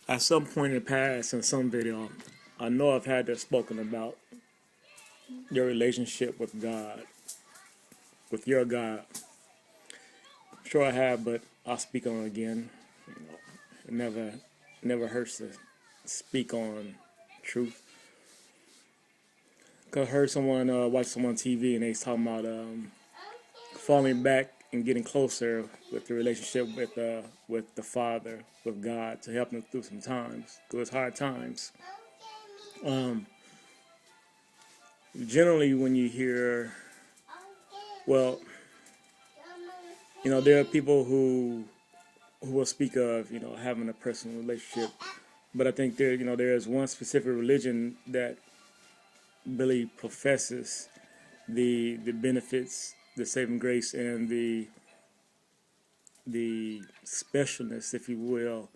At some point in the past, in some video, I know I've had this spoken about your relationship with God, with your God. Sure, I have, but I'll speak on it again. It never hurts to speak on truth. 'Cause I heard someone watch someone on TV and they was talking about falling back and getting closer with the relationship with the Father, with God, to help them through some times, through his hard times. Generally, when you hear, well, there are people who will speak of having a personal relationship, but I think there is one specific religion that really professes the benefits, the saving grace, and the specialness, if you will,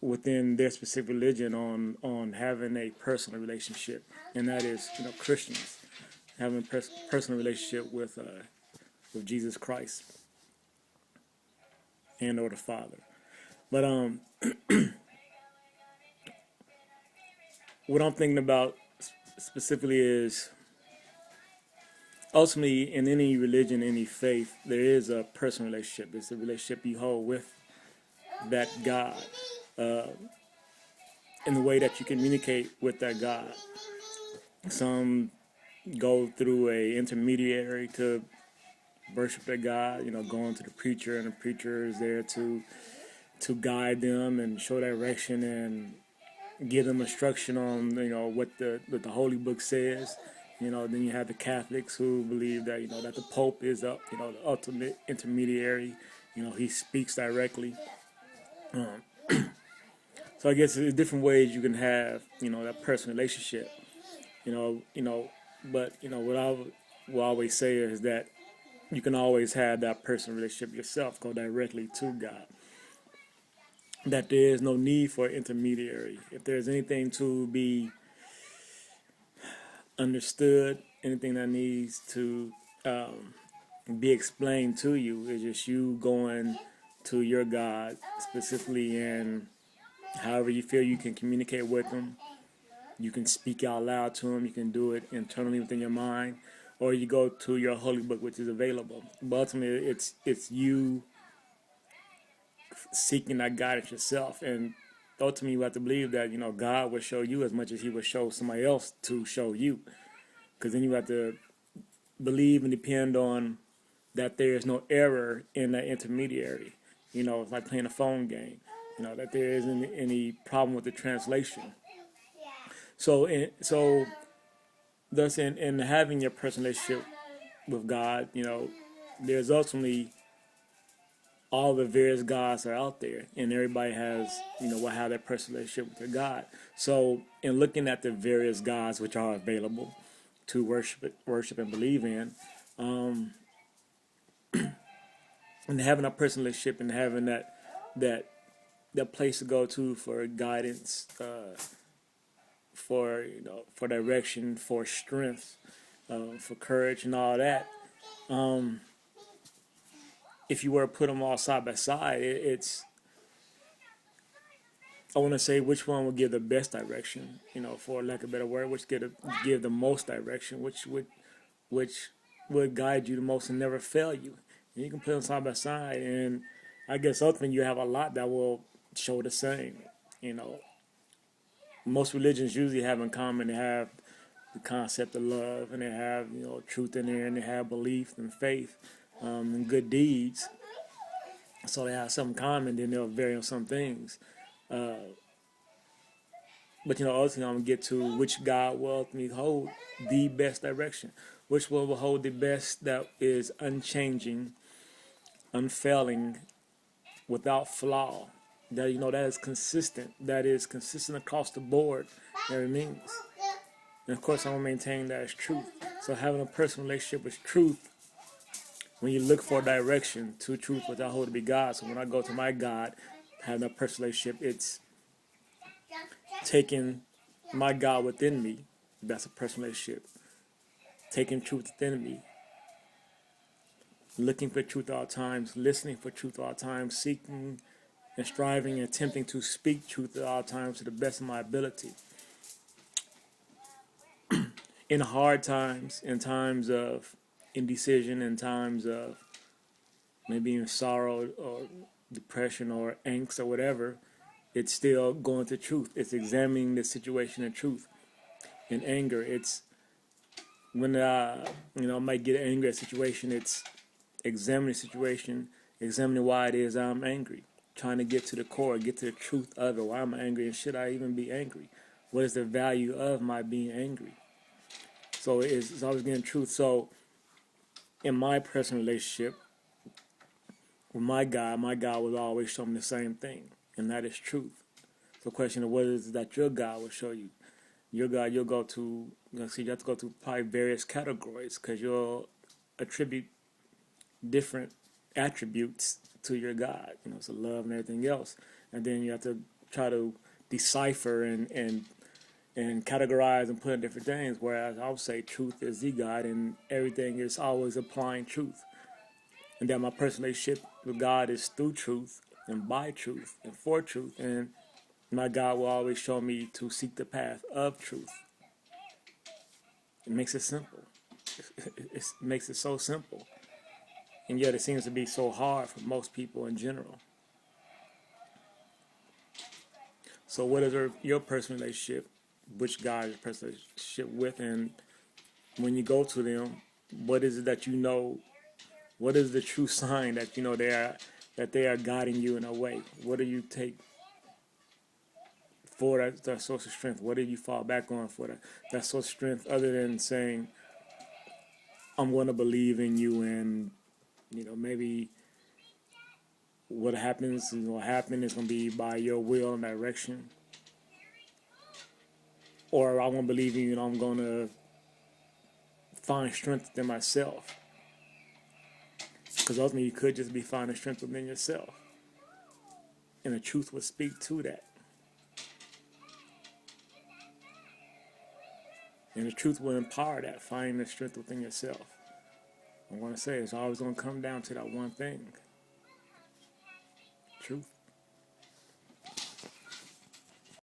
within their specific religion on having a personal relationship, and that is Christians having a personal relationship with Jesus Christ and or the Father. But what I'm thinking about specifically is ultimately in any religion, any faith, there is a personal relationship. It's a relationship you hold with that God, in the way that you communicate with that God. Some go through a intermediary to worship that God, going to the preacher, and the preacher is there to guide them and show direction and give them instruction on what the Holy Book says. Then you have the Catholics who believe that that the Pope is the ultimate intermediary. He speaks directly. So I guess there's different ways you can have that personal relationship. But what I will always say is that you can always have that personal relationship yourself, go directly to God. That there is no need for an intermediary. If there's anything to be understood, anything that needs to be explained to you, is just you going to your God specifically, and however you feel you can communicate with Him. You can speak out loud to Him. You can do it internally within your mind, or you go to your Holy Book, which is available. But ultimately, it's you seeking that guidance yourself, and ultimately you have to believe that God will show you as much as He will show somebody else to show you, because then you have to believe and depend on that there is no error in that intermediary. It's like playing a phone game. That there isn't any problem with the translation. So thus in having your personal relationship with God, there's ultimately all the various gods are out there, and everybody has, will have their personal relationship with their God. So, in looking at the various gods which are available to worship and believe in, and having a personal relationship and having that that place to go to for guidance, for direction, for strength, for courage, and all that. If you were to put them all side by side, it's I want to say which one would give the best direction, for lack of a better word, which give the most direction, which would guide you the most and never fail you. And you can put them side by side, and I guess ultimately you have a lot that will show the same. You know, most religions usually have in common. They have the concept of love, and they have truth in there, and they have belief and faith, and good deeds. So they have something common. Then they'll vary on some things. But ultimately, I'm gonna get to which God will ultimately hold the best direction, which one will hold the best that is unchanging, unfailing, without flaw. That that is consistent. That is consistent across the board. That it means. And of course, I'm gonna maintain that as truth. So having a personal relationship with truth, when you look for direction to truth, which I hold to be God. So when I go to my God, having a personal relationship, it's taking my God within me. That's a personal relationship. Taking truth within me, looking for truth at all times, listening for truth at all times, seeking and striving and attempting to speak truth at all times to the best of my ability. In hard times, in times of indecision, in times of maybe even sorrow or depression or angst or whatever, it's still going to truth. It's examining the situation in truth. In anger, it's when I might get angry at a situation, it's examining the situation, examining why it is I'm angry, trying to get to the core, get to the truth of it. Why am I angry, and should I even be angry? What is the value of my being angry? So it's always getting truth. So in my personal relationship with my God will always show me the same thing, and that is truth. So the question of what is it that your God will show you? Your God, you have to go through probably various categories because you'll attribute different attributes to your God. So love and everything else, and then you have to try to decipher and categorize and put in different things. Whereas I would say truth is the God, and everything is always applying truth. And that my personal relationship with God is through truth and by truth and for truth, and my God will always show me to seek the path of truth. It makes it simple. It makes it so simple. And yet it seems to be so hard for most people in general. So what is your personal relationship? Which God is your personal relationship with? And when you go to them, what is it that you know? What is the true sign that you know they are guiding you in a way? What do you take for that source of strength? What do you fall back on for that source of strength, other than saying, I'm going to believe in you, and maybe what happens is what happens is going to be by your will and direction, or I won't believe in you and I'm going to find strength within myself, because ultimately you could just be finding strength within yourself, and the truth will speak to that, and the truth will empower that, finding the strength within yourself. I want to say it's always going to come down to that one thing: truth.